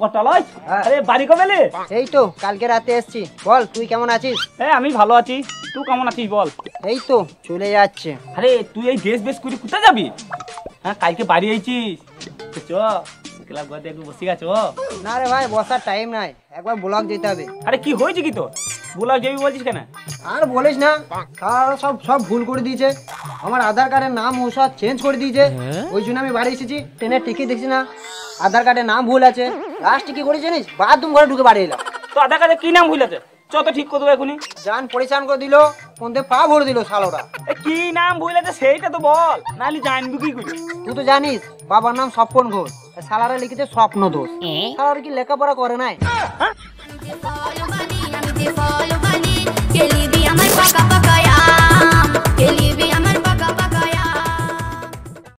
কটালয় আরে বাড়ি কবে এলে? এই তো কালকে রাতে এসেছি। বল তুই কেমন আছিস? আমি ভালো আছি, তুই কেমন আছিস বল? এই তো চলে যাচ্ছে। আরে তুই এই ড্রেস বেশ করে কোথায় যাবি? হ্যাঁ কালকে বাড়ি আইছিস চ ক্লাব ঘরে একটু বসে গেছো? না রে ভাই বসার টাইম নাই, একবার ব্লক যেতে হবে। আরে কি হয়েছে কি তোর? ব্লক যাবি বলছিস কেন? আর বলিস না, সব সব ভুল করে দিয়েছে। আমার আধার কার্ডের নাম ও সব চেঞ্জ করে দিয়েছে। ওই জন্য আমি বাড়ি এসেছি। ট্রেনের টিকিট দেখছি না, আধার কার্ডের নাম ভুল আছে। লাস্ট কি করে জানিস, বাথরুম ঘরে ঢুকে বাড়ি এলাম। তো আধার কার্ডে কি নাম ভুল আছে? চ তো ঠিক করে দেবো এখনই। জান পরিচান করে দিল, ফোনতে পা ভরে দিল শালোরা। কি নাম ভুল আছে সেইটা তো বল, নাহলে জানবি কি করে? তুই তো জানিস বাবার নাম স্বপন ঘোষ, শালারা লিখেছে স্বপ্ন দোষ। শালারা কি লেখাপড়া করে নাই?